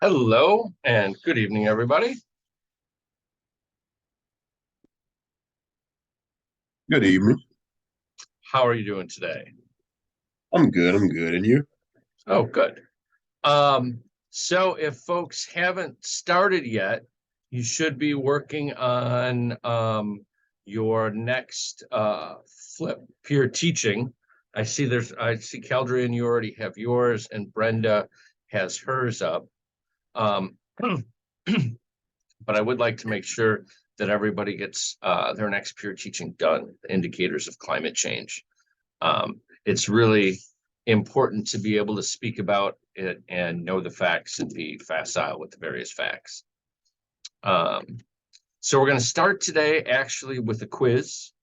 Hello and good evening, everybody. Good evening. How are you doing today? I'm good. I'm good. And you? Oh, good. So if folks haven't started yet, you should be working on your next flip peer teaching. I see Caldrian, you already have yours, and Brenda has hers up. Um, but I would like to make sure that everybody gets their next peer teaching done, the indicators of climate change. It's really important to be able to speak about it and know the facts and be facile with the various facts. Um, so we're going to start today actually with a quiz.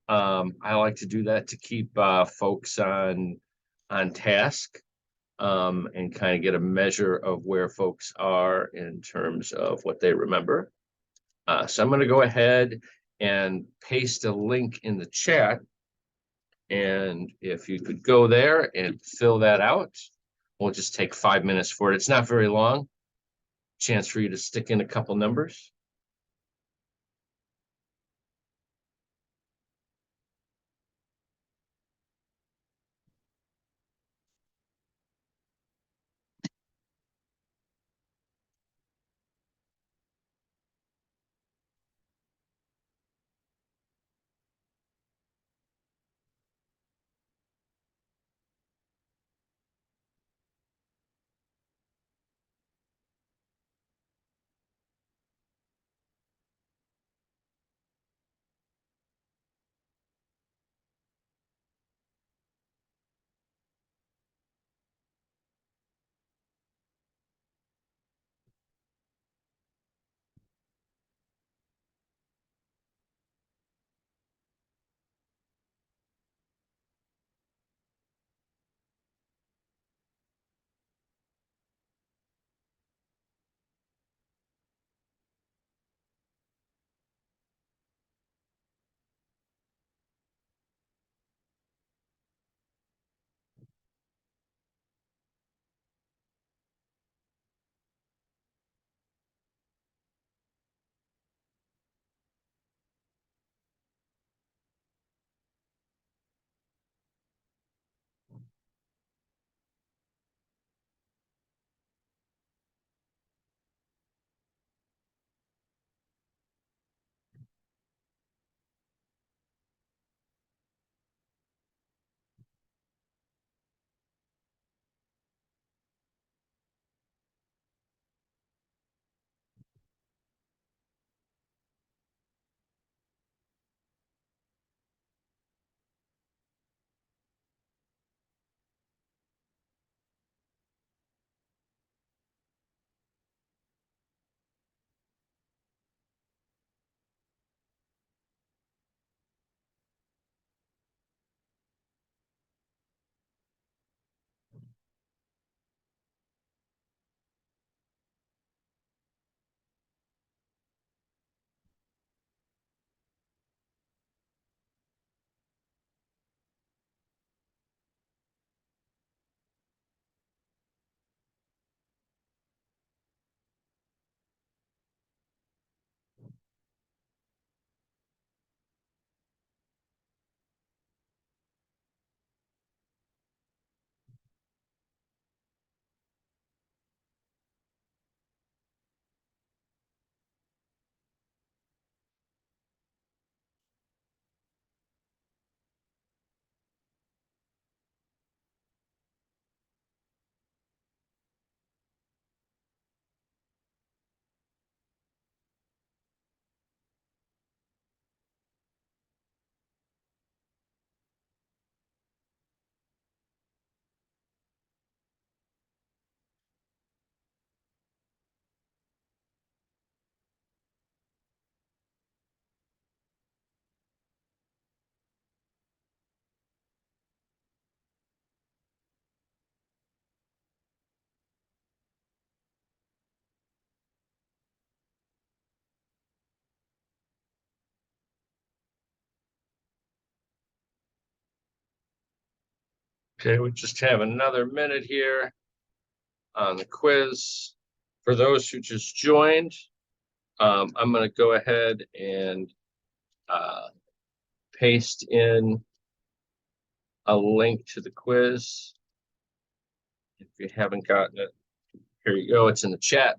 I like to do that to keep folks on task and kind of get a measure of where folks are in terms of what they remember. So I'm going to go ahead and paste a link in the chat. And if you could go there and fill that out, we'll just take 5 minutes for it. It's not very long. Chance for you to stick in a couple numbers. Okay, we just have another minute here on the quiz. For those who just joined, I'm going to go ahead and paste in a link to the quiz. If you haven't gotten it, here you go. It's in the chat.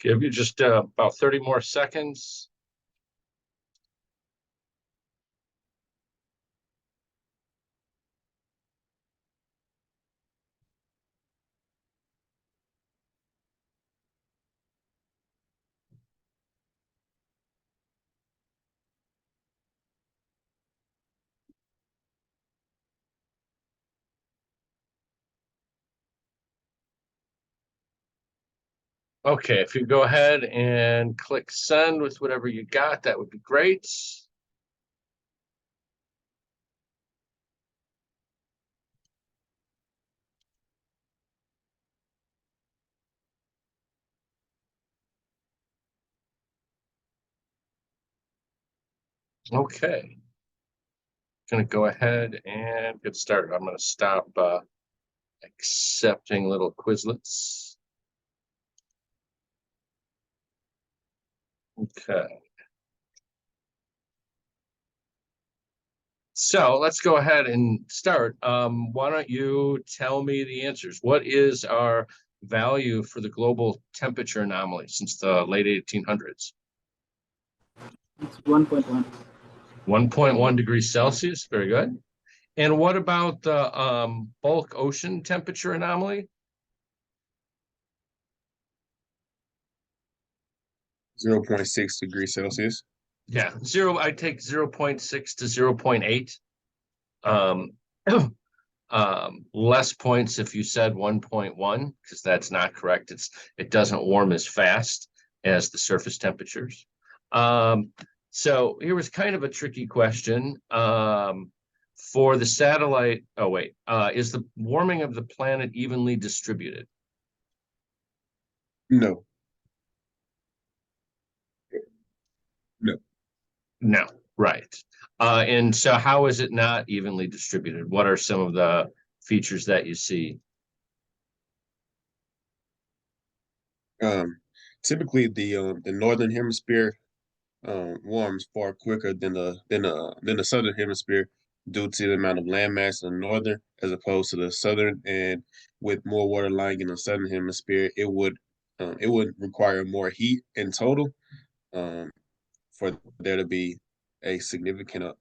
Give you just about 30 more seconds. Okay, if you go ahead and click send with whatever you got, that would be great. Okay. Gonna go ahead and get started. I'm gonna stop accepting little Quizlets. Okay. So let's go ahead and start. Why don't you tell me the answers? What is our value for the global temperature anomaly since the late 1800s? It's 1.1. 1.1 degrees Celsius. Very good. And what about the bulk ocean temperature anomaly? 0.6 degrees Celsius. Yeah, I take 0.6 to 0.8. Less points if you said 1.1, because that's not correct. It doesn't warm as fast as the surface temperatures. So here was kind of a tricky question. For the satellite, oh wait, is the warming of the planet evenly distributed? No. No. No, right. And so how is it not evenly distributed? What are some of the features that you see? Typically the northern hemisphere warms far quicker than the southern hemisphere due to the amount of landmass in the northern as opposed to the southern. And with more water lying in the southern hemisphere, it would require more heat in total for there to be a significant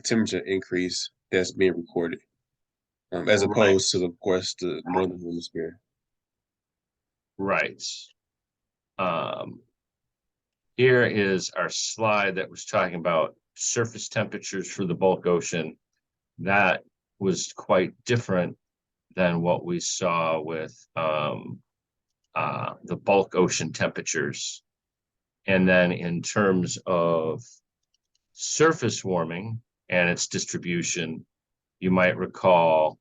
temperature increase that's being recorded, as Right, opposed to, of course, the northern hemisphere. right. Um, Here is our slide that was talking about surface temperatures for the bulk ocean. That was quite different than what we saw with the bulk ocean temperatures. And then in terms of surface warming and its distribution, you might recall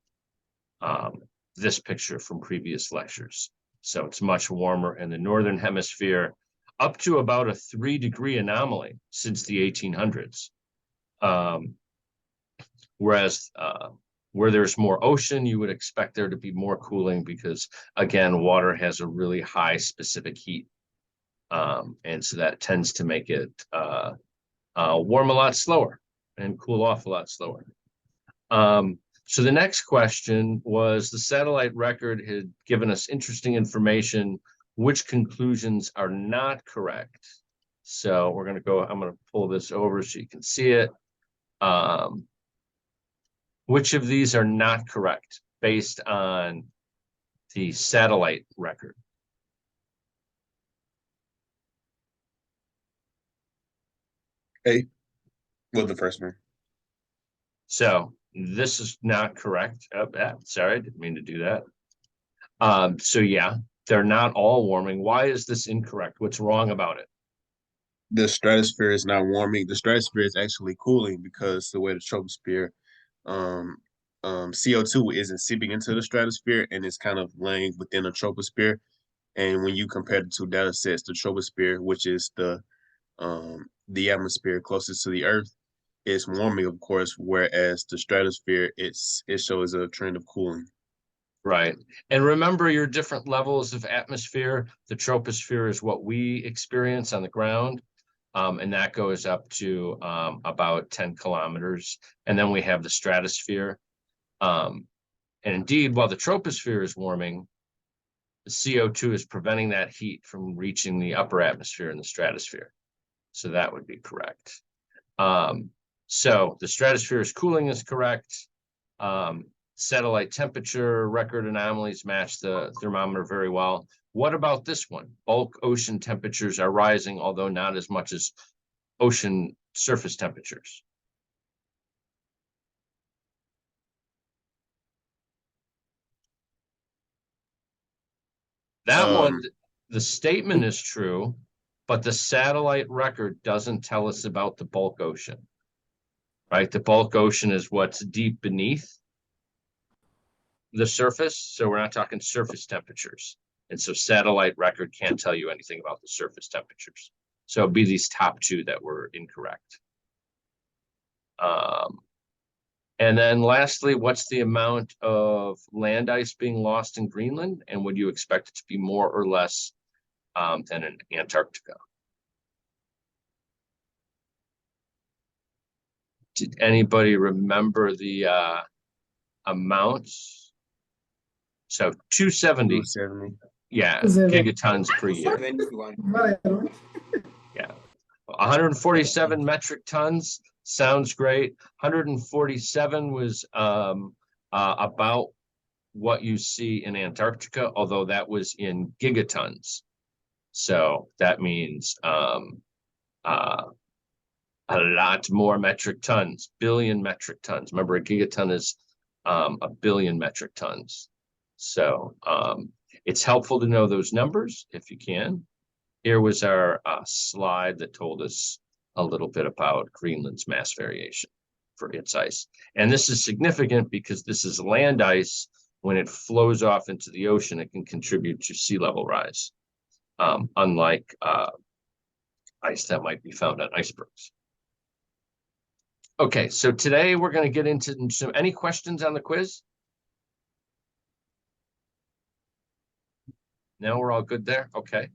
this picture from previous lectures. So it's much warmer in the northern hemisphere, up to about a 3-degree anomaly since the 1800s. Whereas where there's more ocean, you would expect there to be more cooling because, again, water has a really high specific heat. And so that tends to make it warm a lot slower and cool off a lot slower. So the next question was, the satellite record had given us interesting information. Which conclusions are not correct? So we're going to go, I'm going to pull this over so you can see it. Which of these are not correct based on the satellite record? A, well, the first one. So this is not correct. Oh, sorry, I didn't mean to do that. So yeah, they're not all warming. Why is this incorrect? What's wrong about it? The stratosphere is not warming. The stratosphere is actually cooling because the way the troposphere, CO2 isn't seeping into the stratosphere and it's kind of laying within the troposphere. And when you compare the two data sets, the troposphere, which is the atmosphere closest to the Earth, is warming, of course, whereas the stratosphere, it shows a trend of cooling. Right. And remember your different levels of atmosphere. The troposphere is what we experience on the ground. And that goes up to about 10 kilometers. And then we have the stratosphere. And indeed, while the troposphere is warming, the CO2 is preventing that heat from reaching the upper atmosphere and the stratosphere. So that would be correct. So the stratosphere is cooling is correct. Satellite temperature record anomalies match the thermometer very well. What about this one? Bulk ocean temperatures are rising, although not as much as ocean surface temperatures. That one, the statement is true, but the satellite record doesn't tell us about the bulk ocean, right? The bulk ocean is what's deep beneath the surface. So we're not talking surface temperatures. And so satellite record can't tell you anything about the surface temperatures. So it'd be these top two that were incorrect. And then lastly, what's the amount of land ice being lost in Greenland? And would you expect it to be more or less than in Antarctica? Did anybody remember the amounts? So 270, 270. yeah, Zero. gigatons per year. Yeah, 147 metric tons sounds great. 147 was about what you see in Antarctica, although that was in gigatons. So that means a lot more metric tons, billion metric tons. Remember, a gigaton is a billion metric tons. So it's helpful to know those numbers if you can. Here was our slide that told us a little bit about Greenland's mass variation for its ice. And this is significant because this is land ice. When it flows off into the ocean, it can contribute to sea level rise, unlike ice that might be found on icebergs. Okay, so today we're going to get into some, any questions on the quiz? Now we're all good there. Okay.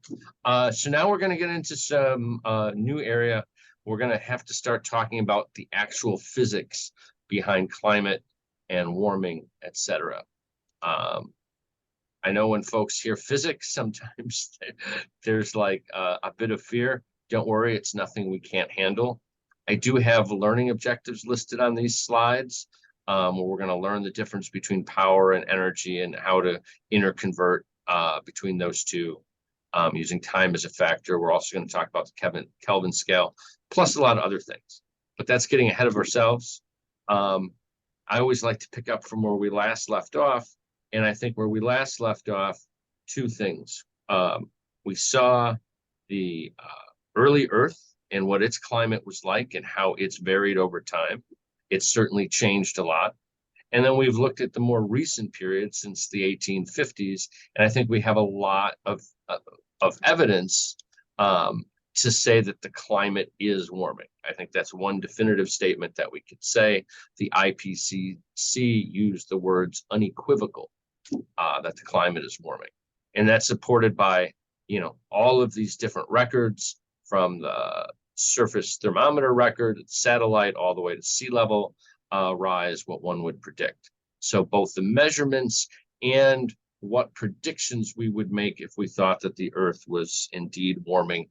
So now we're going to get into some new area. We're going to have to start talking about the actual physics behind climate and warming, etc. I know when folks hear physics, sometimes there's like a bit of fear. Don't worry, it's nothing we can't handle. I do have learning objectives listed on these slides, where we're going to learn the difference between power and energy and how to interconvert between those two, using time as a factor. We're also going to talk about the Kelvin scale, plus a lot of other things. But that's getting ahead of ourselves. I always like to pick up from where we last left off. And I think where we last left off, two things. We saw the early Earth and what its climate was like and how it's varied over time. It's certainly changed a lot. And then we've looked at the more recent period since the 1850s. And I think we have a lot of evidence to say that the climate is warming. I think that's one definitive statement that we could say. The IPCC used the words unequivocal that the climate is warming. And that's supported by, all of these different records, from the surface thermometer record, satellite, all the way to sea level rise, what one would predict. So both the measurements and what predictions we would make if we thought that the Earth was indeed warming,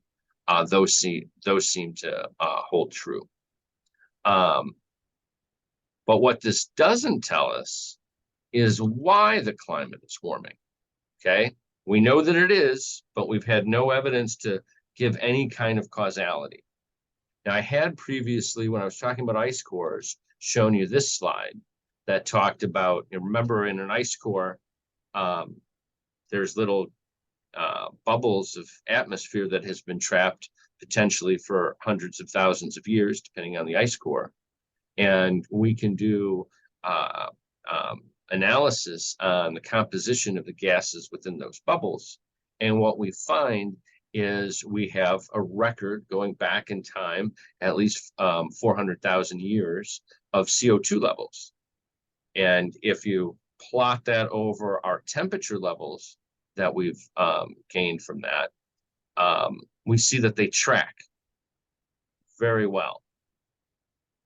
those seem to hold true. But what this doesn't tell us is why the climate is warming. Okay, we know that it is, but we've had no evidence to give any kind of causality. Now, I had previously, when I was talking about ice cores, shown you this slide that talked about, remember, in an ice core, there's little bubbles of atmosphere that has been trapped potentially for hundreds of thousands of years, depending on the ice core. And we can do analysis on the composition of the gases within those bubbles. And what we find is we have a record going back in time, at least 400,000 years, of CO2 levels. And if you plot that over our temperature levels that we've gained from that, we see that they track very well.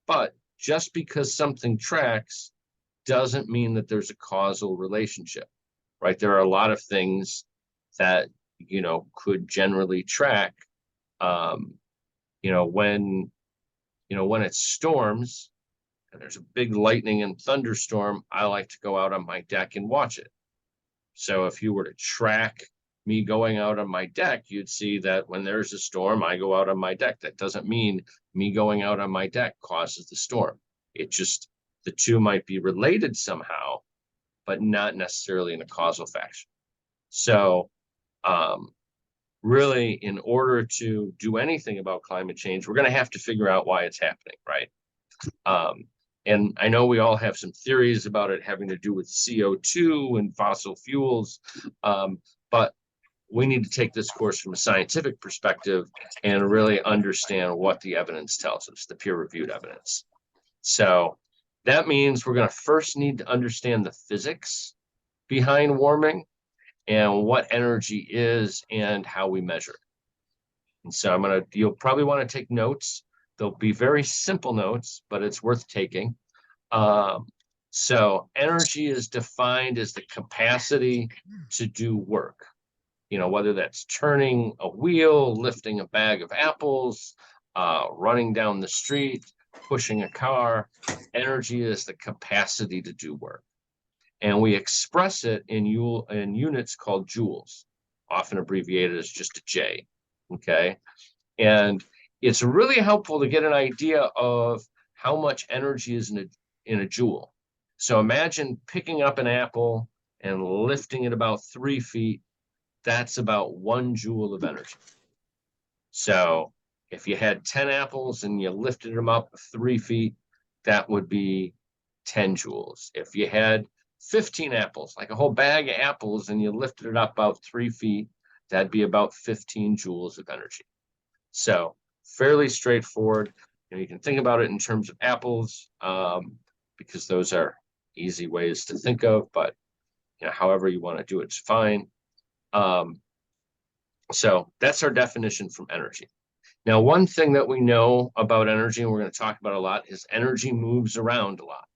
But just because something tracks doesn't mean that there's a causal relationship, right? There are a lot of things that, could generally track. When it storms and there's a big lightning and thunderstorm, I like to go out on my deck and watch it. So if you were to track me going out on my deck, you'd see that when there's a storm, I go out on my deck. That doesn't mean me going out on my deck causes the storm. It just, the two might be related somehow, but not necessarily in a causal fashion. So really, in order to do anything about climate change, we're going to have to figure out why it's happening, right? And I know we all have some theories about it having to do with CO2 and fossil fuels, but we need to take this course from a scientific perspective and really understand what the evidence tells us, the peer-reviewed evidence. So that means we're going to first need to understand the physics behind warming and what energy is and how we measure it. And so you'll probably want to take notes. They'll be very simple notes, but it's worth taking. So energy is defined as the capacity to do work. Whether that's turning a wheel, lifting a bag of apples, running down the street, pushing a car. Energy is the capacity to do work. And we express it in units called joules, often abbreviated as just a J, okay? And it's really helpful to get an idea of how much energy is in a joule. So imagine picking up an apple and lifting it about 3 feet. That's about 1 joule of energy. So If you had 10 apples and you lifted them up 3 feet, that would be 10 joules. If you had 15 apples, like a whole bag of apples, and you lifted it up about 3 feet, that'd be about 15 joules of energy. So fairly straightforward. You can think about it in terms of apples, because those are easy ways to think of, but however you want to do it's fine. So that's our definition from energy. Now, one thing that we know about energy, and we're going to talk about a lot, is energy moves around a lot.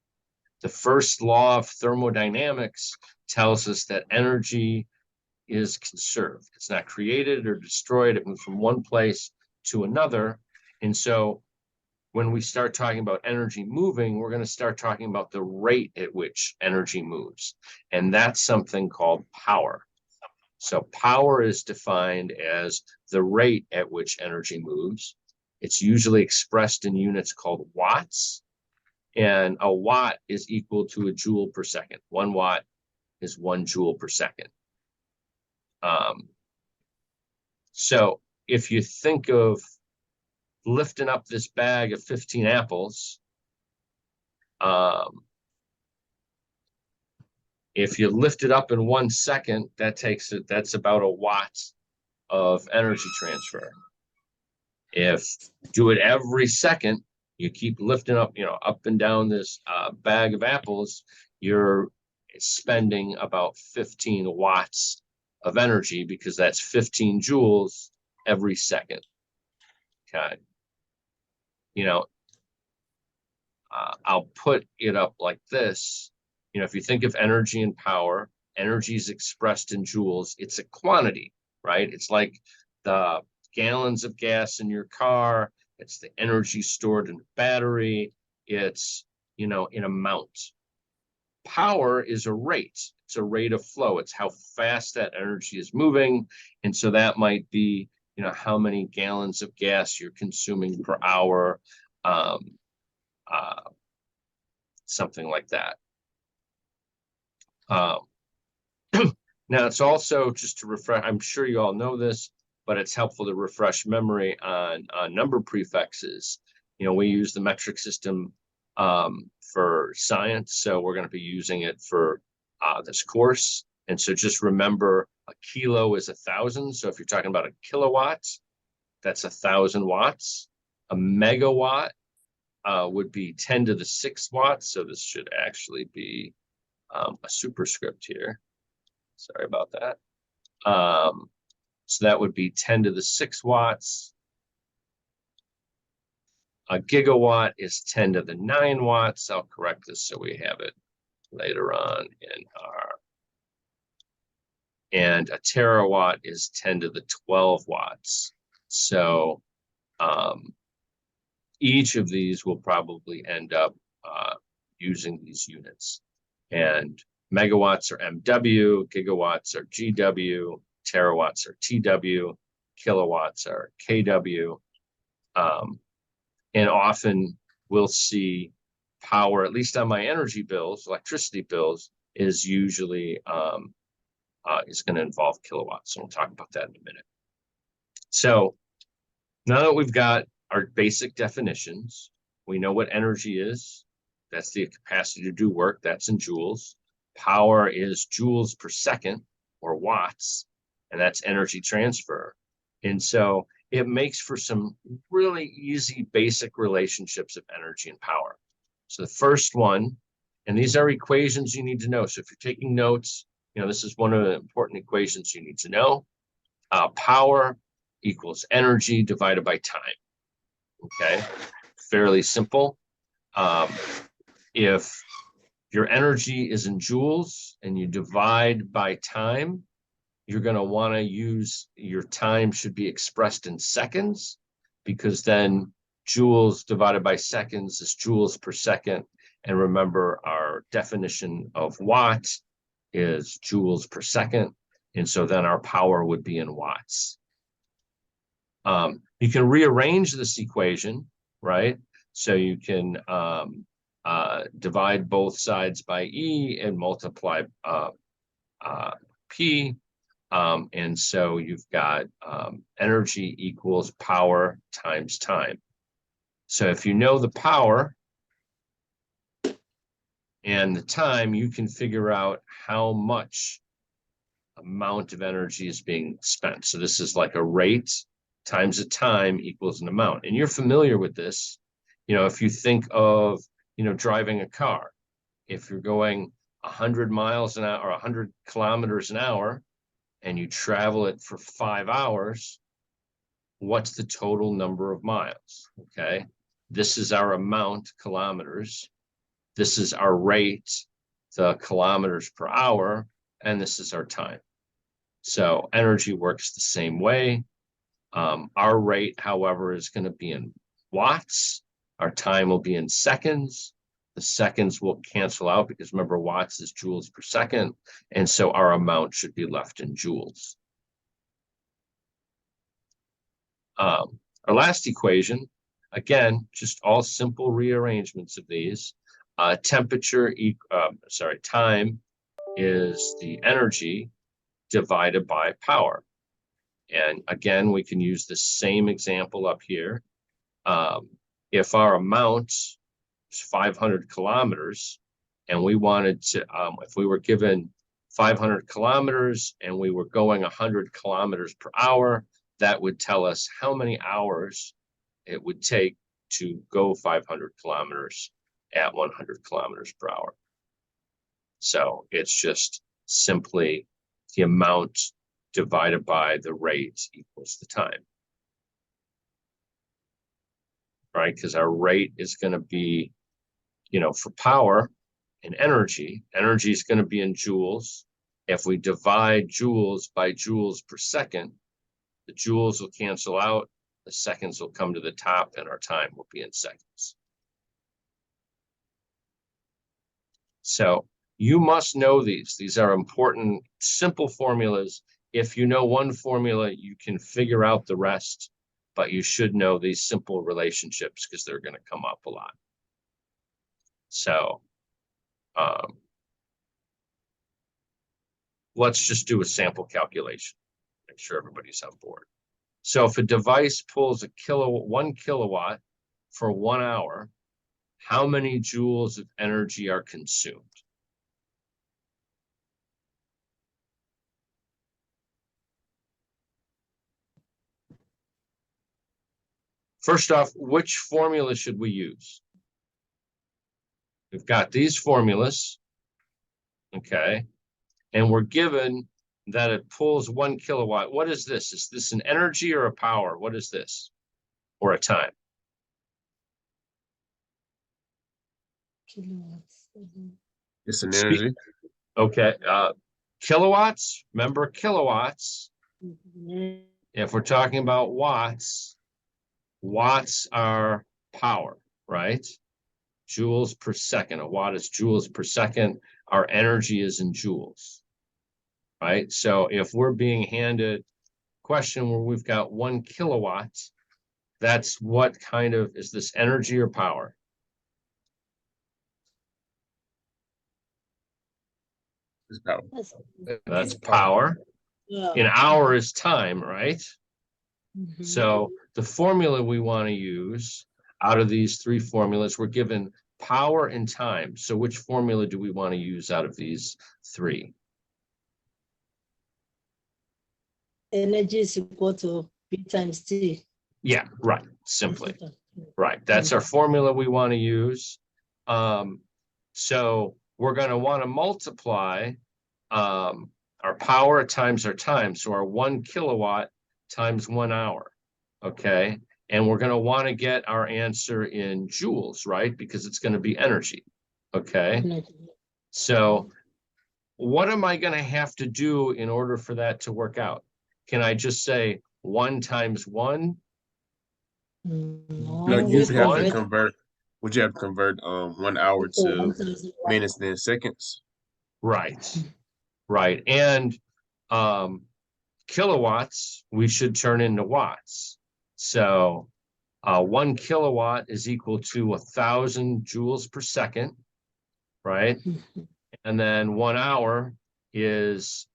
The first law of thermodynamics tells us that energy is conserved. It's not created or destroyed. It moves from one place to another. And so when we start talking about energy moving, we're going to start talking about the rate at which energy moves. And that's something called power. So power is defined as the rate at which energy moves. It's usually expressed in units called watts. And a watt is equal to a joule per second. 1 watt is 1 joule per second. So if you think of lifting up this bag of 15 apples, if you lift it up in 1 second, that's about a watt of energy transfer. If you do it every second, you keep lifting up, up and down this bag of apples, you're spending about 15 watts of energy, because that's 15 joules every second. Okay. I'll put it up like this. If you think of energy and power, energy is expressed in joules. It's a quantity, right? It's like the gallons of gas in your car. It's the energy stored in the battery. It's, in amount. Power is a rate. It's a rate of flow. It's how fast that energy is moving. And so that might be, how many gallons of gas you're consuming per hour, something like that. Now, it's also, just to refresh, I'm sure you all know this, but it's helpful to refresh memory on number prefixes. We use the metric system for science, so we're going to be using it for this course. And so just remember, a kilo is 1,000. So if you're talking about a kilowatt, that's 1,000 watts. A megawatt would be 10 to the 6 watts. So this should actually be a superscript here. Sorry about that. So that would be 10 to the 6 watts. A gigawatt is 10 to the 9 watts. I'll correct this so we have it later on in our. And a terawatt is 10 to the 12 watts. So each of these will probably end up using these units. And megawatts are MW, gigawatts are GW, terawatts are TW, kilowatts are KW. And often we'll see power, at least on my energy bills, electricity bills, is usually is going to involve kilowatts. So we'll talk about that in a minute. So now that we've got our basic definitions, we know what energy is. That's the capacity to do work. That's in joules. Power is joules per second, or watts, and that's energy transfer. And so it makes for some really easy basic relationships of energy and power. So the first one, and these are equations you need to know. So if you're taking notes, this is one of the important equations you need to know. Power equals energy divided by time. Okay, fairly simple. If your energy is in joules and you divide by time, you're going to want to use, your time should be expressed in seconds, because then joules divided by seconds is joules per second. And remember, our definition of watt is joules per second. And so then our power would be in watts. You can rearrange this equation, right? So you can divide both sides by E and multiply P. And so you've got energy equals power times time. So if you know the power and the time, you can figure out how much amount of energy is being spent. So this is like a rate times a time equals an amount. And you're familiar with this. You know, if you think of, you know, driving a car, if you're going 100 miles an hour or 100 kilometers an hour and you travel it for 5 hours, what's the total number of miles? Okay. This is our amount, kilometers. This is our rate, the kilometers per hour, and this is our time. So energy works the same way. Our rate, however, is going to be in watts. Our time will be in seconds. The seconds will cancel out because remember, watts is joules per second. And so our amount should be left in joules. Our last equation, again, just all simple rearrangements of these. Time is the energy divided by power. And again, we can use the same example up here. If our amount is 500 kilometers and we wanted to, if we were given 500 kilometers and we were going 100 kilometers per hour, that would tell us how many hours it would take to go 500 kilometers at 100 kilometers per hour. So it's just simply the amount divided by the rate equals the time. Right? Because our rate is going to be, you know, for power and energy is going to be in joules. If we divide joules by joules per second, the joules will cancel out, the seconds will come to the top, and our time will be in seconds. So you must know these. These are important, simple formulas. If you know one formula, you can figure out the rest, but you should know these simple relationships because they're going to come up a lot. So let's just do a sample calculation. Make sure everybody's on board. So if a device pulls 1 kilowatt for 1 hour, how many joules of energy are consumed? First off, which formula should we use? We've got these formulas, okay, and we're given that it pulls 1 kilowatt. What is this? Is this an energy or a power? What is this? Or a time? Kilowatts. It's an energy. Okay, kilowatts, remember kilowatts. If we're talking about watts, watts are power, right? Joules per second. A watt is joules per second. Our energy is in joules, right? So if we're being handed a question where we've got 1 kilowatt, that's what kind of, is this energy or power? It's power. That's power. An hour is time, right? So the formula we want to use out of these 3 formulas, we're given power and time. So which formula do we want to use out of these 3? Energy is equal to B times T. Yeah, right. Simply. Right. That's our formula we want to use. So we're going to want to multiply our power times our time. So our 1 kilowatt times 1 hour. Okay. And we're going to want to get our answer in joules, right? Because it's going to be energy. Okay. So what am I going to have to do in order for that to work out? Can I just say 1 times 1? No, you have to convert. Would you have to convert 1 hour to minutes then seconds? Right. Right. And kilowatts we should turn into watts. So 1 kilowatt is equal to 1,000 joules per second, right? And then 1 hour is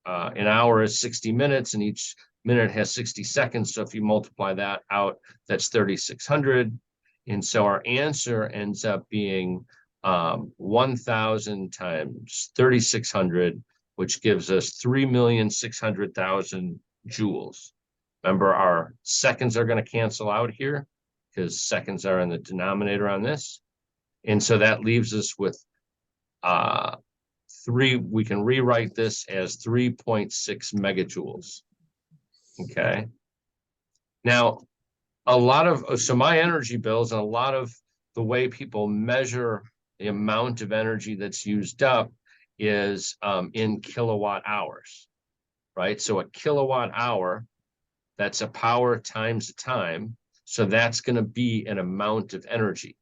an hour is 60 minutes, and each minute has 60 seconds. So if you multiply that out, that's 3,600. And so our answer ends up being 1,000 times 3,600, which gives us 3,600,000 joules. Remember, our seconds are going to cancel out here because seconds are in the denominator on this. And so that leaves us with we can rewrite this as 3.6 megajoules. Okay. Now, so my energy bills and a lot of the way people measure the amount of energy that's used up is in kilowatt hours, right? So a kilowatt hour, that's a power times a time. So that's going to be an amount of energy.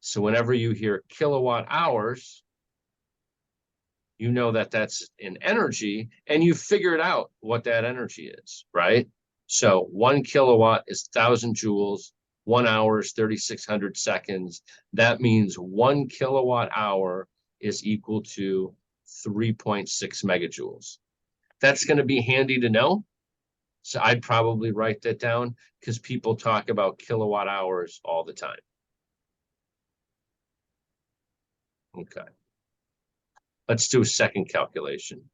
So whenever you hear kilowatt hours, you know that that's in energy, and you figured out what that energy is, right? So 1 kilowatt is 1,000 joules, 1 hour is 3,600 seconds. That means 1 kilowatt hour is equal to 3.6 megajoules. That's going to be handy to know. So I'd probably write that down because people talk about kilowatt hours all the time. Okay. Let's do a second calculation.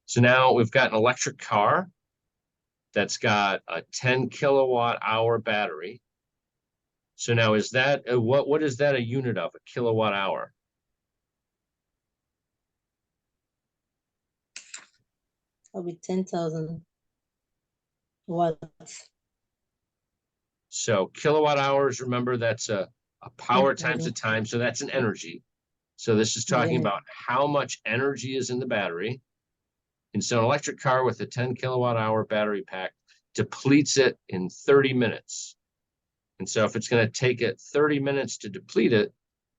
So now we've got an electric car that's got a 10 kilowatt hour battery. So now is that, what is that a unit of, a kilowatt hour? That'll be 10,000 watts. So kilowatt hours, remember that's a power times a time. So that's an energy. So this is talking about how much energy is in the battery. And so an electric car with a 10 kilowatt hour battery pack depletes it in 30 minutes. And so if it's going to take it 30 minutes to deplete it,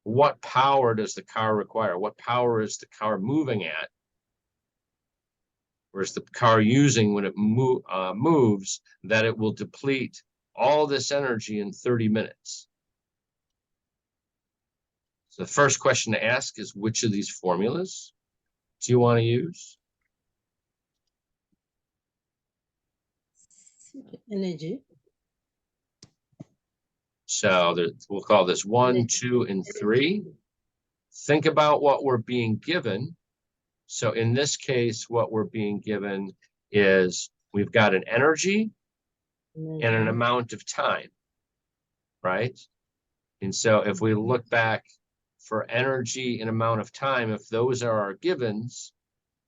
what power does the car require? What power is the car moving at? Or is the car using when it moves that it will deplete all this energy in 30 minutes? So the first question to ask is, which of these formulas do you want to use? Energy. So we'll call this 1, 2, and 3. Think about what we're being given. So in this case, what we're being given is we've got an energy and an amount of time, right? And so if we look back for energy and amount of time, if those are our givens,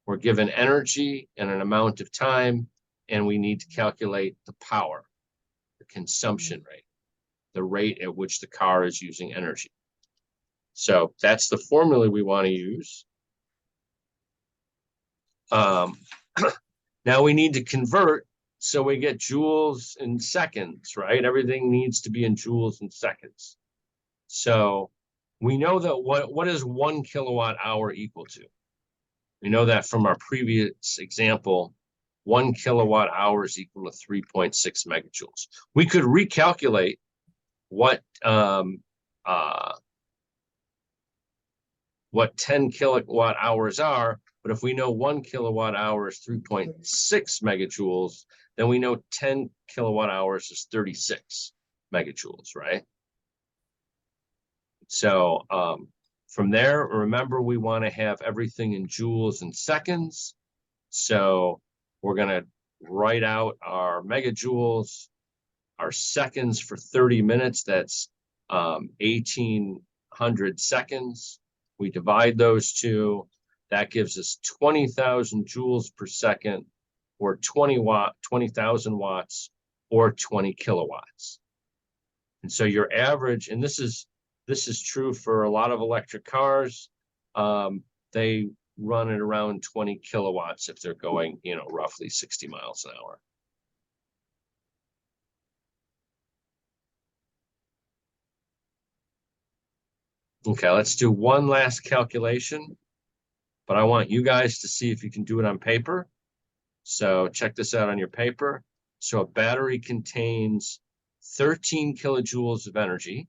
we're given energy and an amount of time, and we need to calculate the power, the consumption rate, the rate at which the car is using energy. So that's the formula we want to use. Now we need to convert, so we get joules and seconds, right? Everything needs to be in joules and seconds. So we know that what is 1 kilowatt hour equal to? We know that from our previous example, 1 kilowatt hour is equal to 3.6 megajoules. We could recalculate what 10 kilowatt hours are, but if we know 1 kilowatt hour is 3.6 megajoules, then we know 10 kilowatt hours is 36 megajoules, right? So from there, remember, we want to have everything in joules and seconds. So we're going to write out our megajoules, our seconds for 30 minutes. That's 1,800 seconds. We divide those two. That gives us 20,000 joules per second, or 20,000 watts, or 20 kilowatts. And so your average, and this is true for a lot of electric cars, they run at around 20 kilowatts if they're going, roughly 60 miles an hour. Okay, let's do one last calculation, but I want you guys to see if you can do it on paper. So check this out on your paper. So a battery contains 13 kilojoules of energy.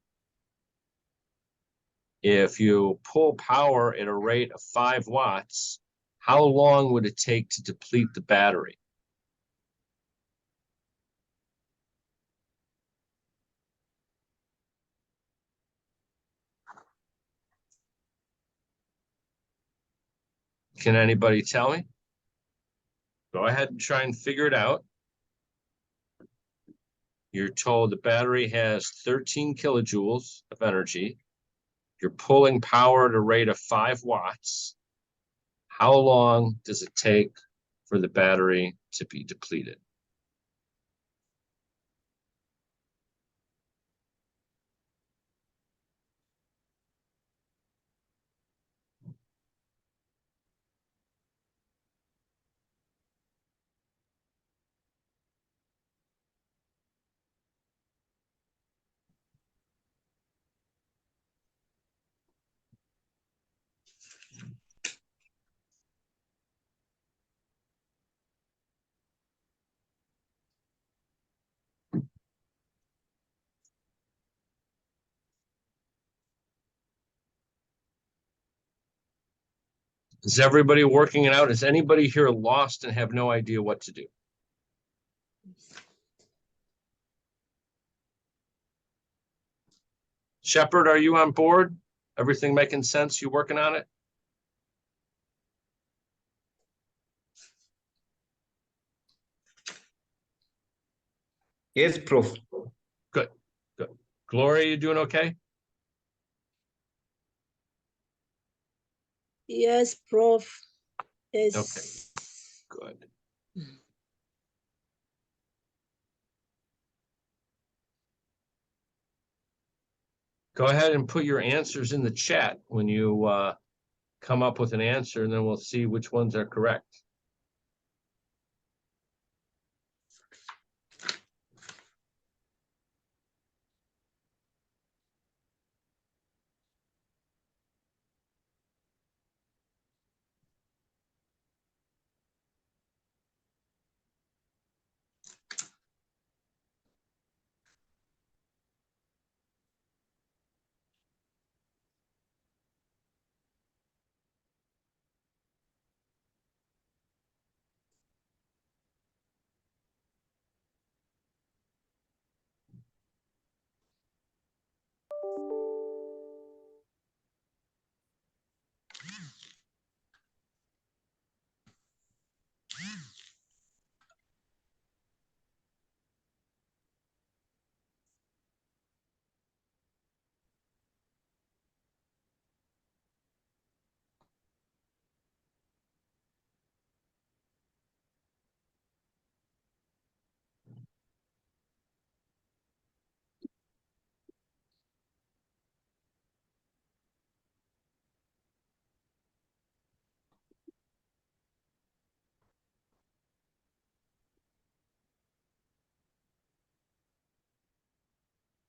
if you pull power at a rate of 5 watts, how long would it take to deplete the battery? Can anybody tell me? Go ahead and try and figure it out. You're told the battery has 13 kilojoules of energy. You're pulling power at a rate of 5 watts. How long does it take for the battery to be depleted? Is everybody working it out? Is anybody here lost and have no idea what to do? Shepard, are you on board? Everything making sense? You working on it? Yes, Prof. Good, good. Gloria, you doing okay? Yes, Prof. Yes. Good. Go ahead and put your answers in the chat when you come up with an answer, and then we'll see which ones are correct.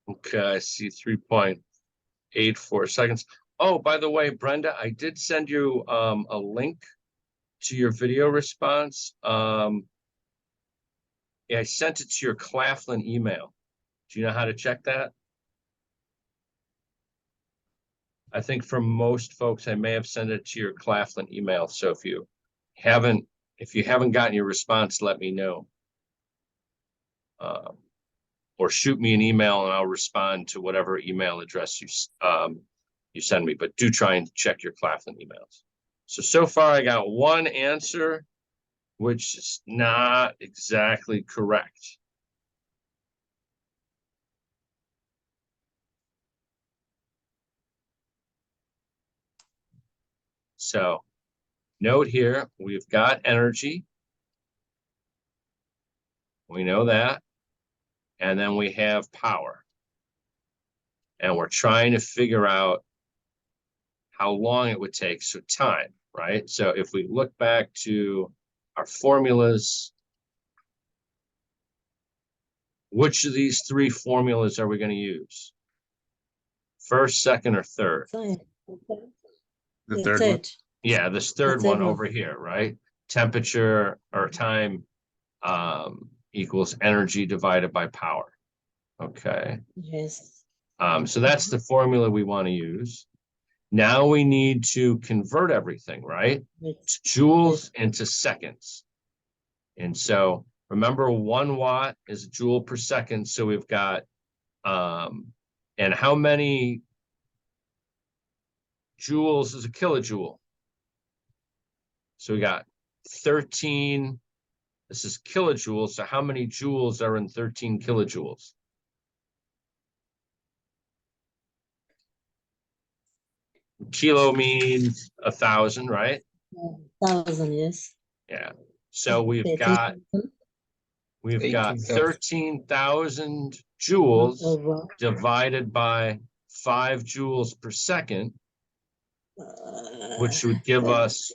Okay, I see 3.84 seconds. Oh, by the way, Brenda, I did send you a link to your video response. Yeah, I sent it to your Claflin email. Do you know how to check that? I think for most folks, I may have sent it to your Claflin email. So if you haven't gotten your response, let me know. Or shoot me an email and I'll respond to whatever email address you send me. But do try and check your Claflin emails. So far I got one answer, which is not exactly correct. So note here, we've got energy. We know that. And then we have power. And we're trying to figure out how long it would take. So time, right? So if we look back to our formulas, which of these three formulas are we going to use? First, second, or third? Fine. The The third one. third. Yeah, this third The third one one. over here, right? Temperature or time equals energy divided by power. Okay. Yes. So that's the formula we want to use. Now we need to convert everything, right? Yes. Joules into seconds. And so remember 1 watt is a joule per second. So we've got, and how many joules is a kilojoule? So we got 13, this is kilojoules. So how many joules are in 13 kilojoules? Kilo means 1,000, right? 1,000, yes. Yeah. So we've 13,000 got 18,000. 13,000 joules over, divided by 5 joules per second, which would give us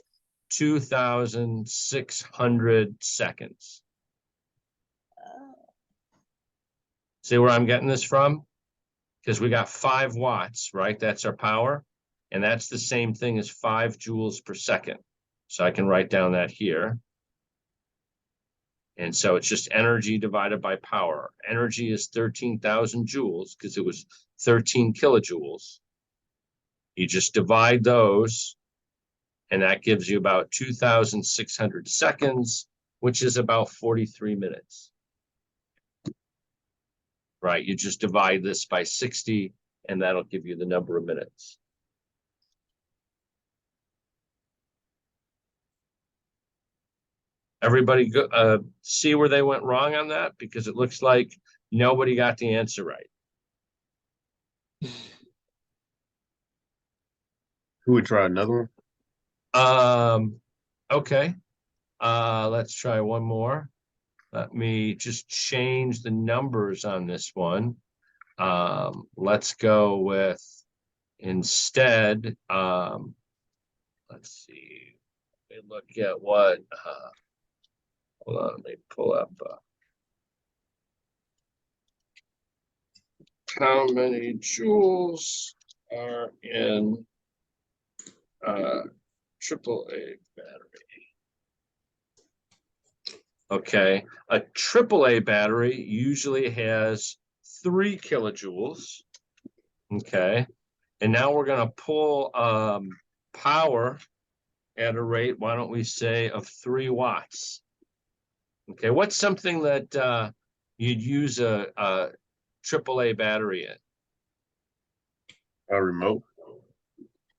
2,600 seconds. See where I'm getting this from? Because we got 5 watts, right? That's our power. And that's the same thing as 5 joules per second. So I can write down that here. And so it's just energy divided by power. Energy is 13,000 joules because it was 13 kilojoules. You just divide those, and that gives you about 2,600 seconds, which is about 43 minutes. Right? You just divide this by 60, and that'll give you the number of minutes. Everybody go, see where they went wrong on that? Because it looks like nobody got the answer right. Who would try another one? Okay. Let's try one more. Let me just change the numbers on this one. Let's go with instead, let's see. Let me look at what, hold on, let me pull up. How many joules are in AAA battery? Okay, a AAA battery usually has 3 kilojoules. Okay, and now we're going to pull power at a rate, why don't we say, of 3 watts? Okay, what's something that you'd use a AAA battery in? A remote?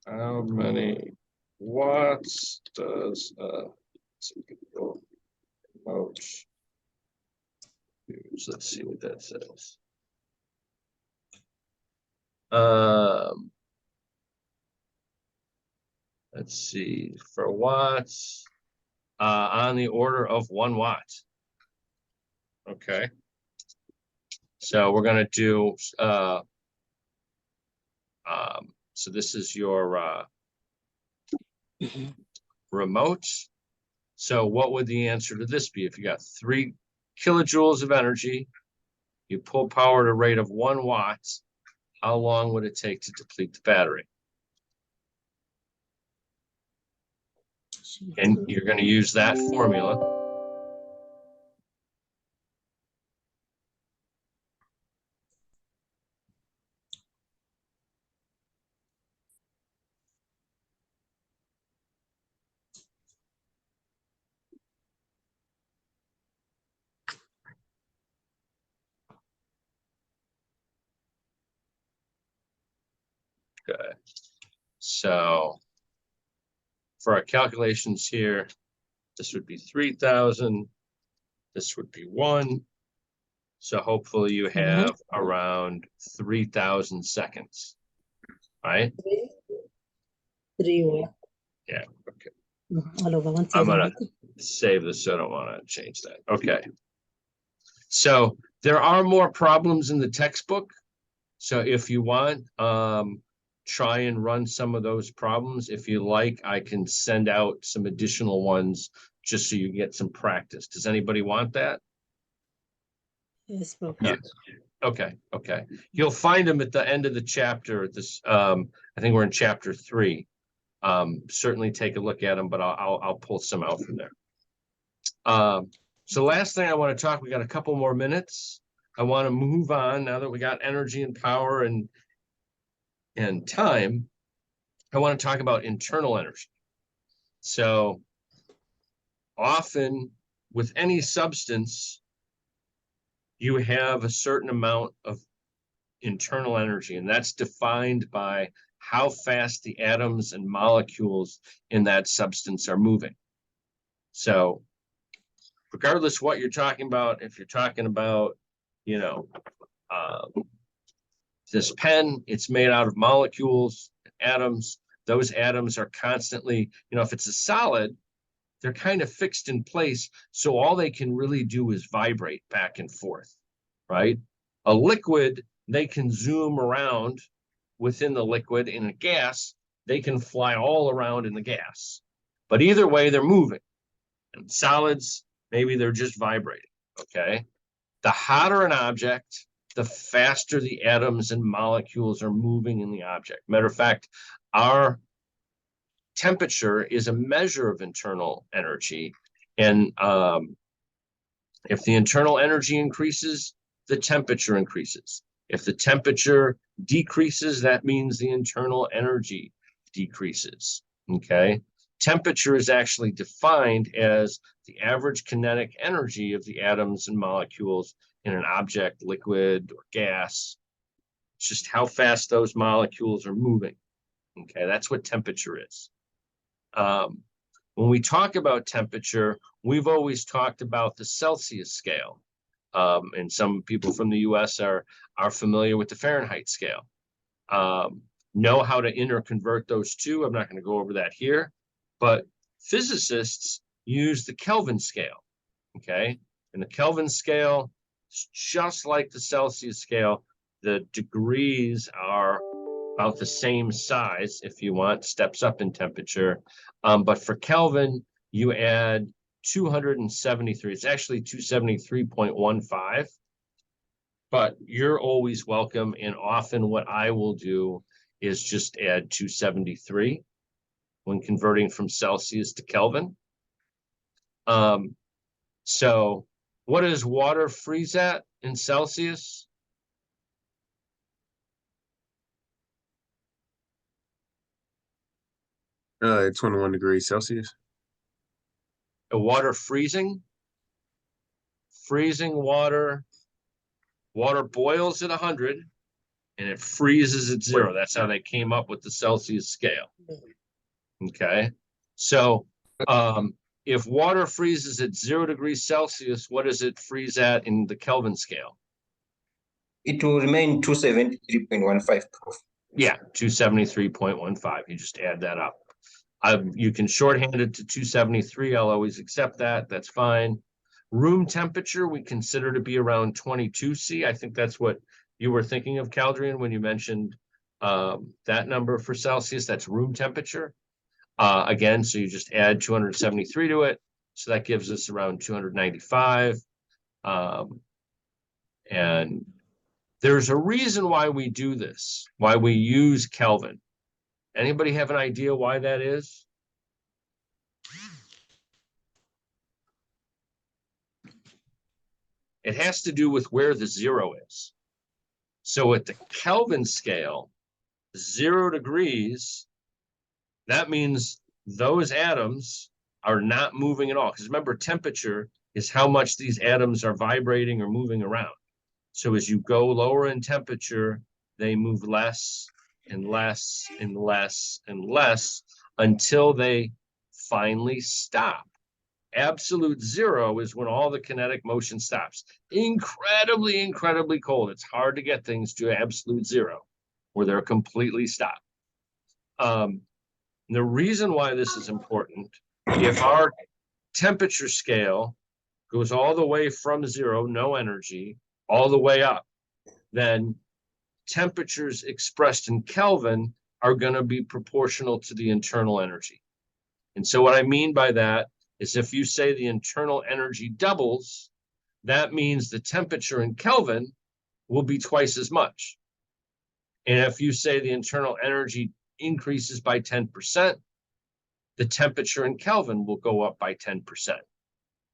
How many watts does a typical remote use? Let's see what that says. Let's see, for watts, on the order of 1 watt. Okay. So we're gonna do, so this is your remote. So what would the answer to this be? If you got 3 kilojoules of energy, you pull power at a rate of 1 watt, how long would it take to deplete the battery? And you're going to use that formula. Okay. So for our calculations here, this would be 3,000. This would be 1. So hopefully you have around 3,000 seconds, right? 3 watt. Yeah, okay. All over I'm 1,000. gonna save this so I don't want to change that. Okay. So there are more problems in the textbook. So if you want, try and run some of those problems. If you like, I can send out some additional ones just so you get some practice. Does anybody want that? Yes, Prof. Yeah. Okay, okay. You'll find them at the end of the chapter. This, I think we're in chapter 3. Certainly take a look at them, but I'll pull some out from there. So last thing I want to talk, we got a couple more minutes. I want to move on now that we got energy and power and time. I want to talk about internal energy. So often with any substance, you have a certain amount of internal energy, and that's defined by how fast the atoms and molecules in that substance are moving. So regardless what you're talking about, if you're talking about, you know, this pen, it's made out of molecules, atoms. Those atoms are constantly, if it's a solid, they're kind of fixed in place. So all they can really do is vibrate back and forth, right? A liquid, they can zoom around within the liquid. In a gas, they can fly all around in the gas. But either way, they're moving. And solids, maybe they're just vibrating, okay? The hotter an object, the faster the atoms and molecules are moving in the object. Matter of fact, our temperature is a measure of internal energy. And if the internal energy increases, the temperature increases. If the temperature decreases, that means the internal energy decreases, okay? Temperature is actually defined as the average kinetic energy of the atoms and molecules in an object, liquid, or gas. It's just how fast those molecules are moving, okay? That's what temperature is. When we talk about temperature, we've always talked about the Celsius scale. And some people from the US are familiar with the Fahrenheit scale. Know how to interconvert those two. I'm not going to go over that here, but physicists use the Kelvin scale, okay? And the Kelvin scale is just like the Celsius scale. The degrees are about the same size, if you want, steps up in temperature. But for Kelvin, you add 273. It's actually 273.15. But you're always welcome. And often what I will do is just add 273 when converting from Celsius to Kelvin. So what does water freeze at in Celsius? At 21 degrees Celsius. Water freezing water boils at 100 and it freezes at 0. That's how they came up with the Celsius scale. Okay, so if water freezes at 0 degrees Celsius, what does it freeze at in the Kelvin scale? It will remain 273.15 proof. Yeah, 273.15. You just add that up. You can shorthand it to 273. I'll always accept that. That's fine. Room temperature, we consider to be around 22 C. I think that's what you were thinking of, Caldrian, when you mentioned that number for Celsius. That's room temperature. Again, so you just add 273 to it. So that gives us around 295. And there's a reason why we do this, why we use Kelvin. Anybody have an idea why that is? It has to do with where the 0 is. So at the Kelvin scale, 0 degrees, that means those atoms are not moving at all. Because remember, temperature is how much these atoms are vibrating or moving around. So as you go lower in temperature, they move less and less and less and less until they finally stop. Absolute 0 is when all the kinetic motion stops. Incredibly, incredibly cold. It's hard to get things to absolute 0 where they're completely stopped. The reason why this is important, if our temperature scale goes all the way from 0, no energy, all the way up, then temperatures expressed in Kelvin are going to be proportional to the internal energy. And so what I mean by that is if you say the internal energy doubles, that means the temperature in Kelvin will be twice as much. And if you say the internal energy increases by 10%, the temperature in Kelvin will go up by 10%.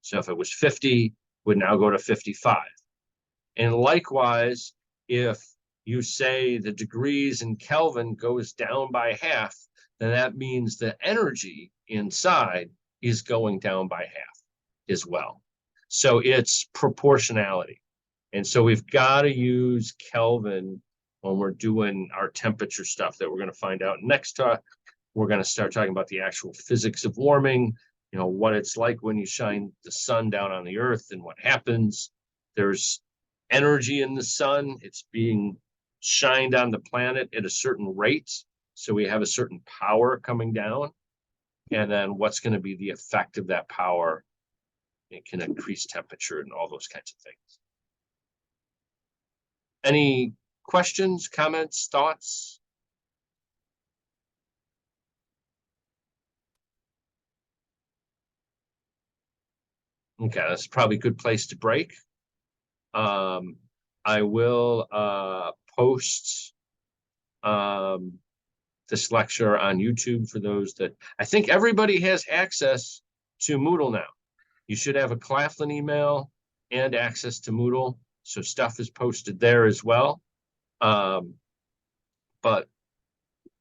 So if it was 50, it would now go to 55. And likewise, if you say the degrees in Kelvin goes down by half, then that means the energy inside is going down by half as well. So it's proportionality. And so we've got to use Kelvin when we're doing our temperature stuff that we're going to find out next talk. We're going to start talking about the actual physics of warming, you know, what it's like when you shine the sun down on the earth and what happens. There's energy in the sun. It's being shined on the planet at a certain rate. So we have a certain power coming down. And then what's going to be the effect of that power? It can increase temperature and all those kinds of things. Any questions, comments, thoughts? Okay, that's probably a good place to break. I will post this lecture on YouTube for those that I think everybody has access to Moodle now. You should have a Claflin email and access to Moodle, so stuff is posted there as well. But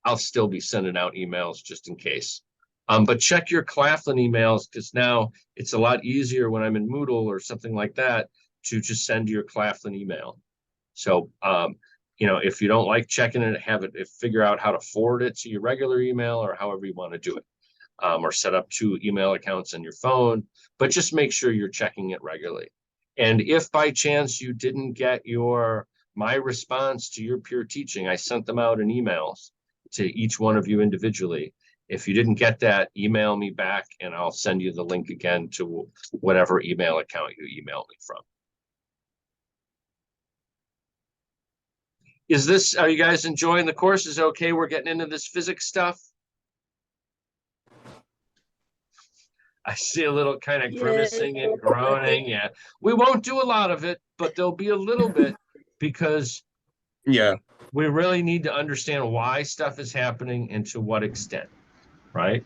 I'll still be sending out emails just in case. But check your Claflin emails, because now it's a lot easier when I'm in Moodle or something like that to just send your Claflin email. So, you know, if you don't like checking it, figure out how to forward it to your regular email or however you want to do it. Or set up 2 email accounts on your phone, but just make sure you're checking it regularly. And if by chance you didn't get my response to your peer teaching, I sent them out in emails to each one of you individually. If you didn't get that, email me back and I'll send you the link again to whatever email account you emailed me from. Are you guys enjoying the course? Is it okay? We're getting into this physics stuff. I see a little kind of grimacing and groaning. Yeah, we won't do a lot of it, but there'll be a little bit because we really need to understand why stuff is happening and to what extent, right?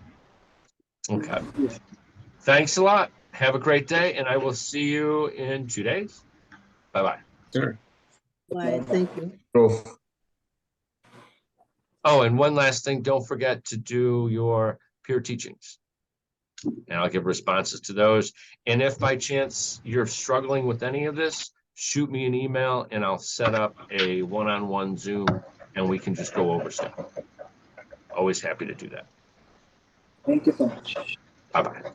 Okay. Thanks a lot. Have a great day, and I will see you in 2 days. Bye-bye. Sure. Bye. Thank you. Prof. Oh, and one last thing, don't forget to do your peer teachings. And I'll give responses to those. And if by chance you're struggling with any of this, shoot me an email and I'll set up a one-on-one Zoom and we can just go over stuff. Always happy to do that. Thank you so much. Bye-bye.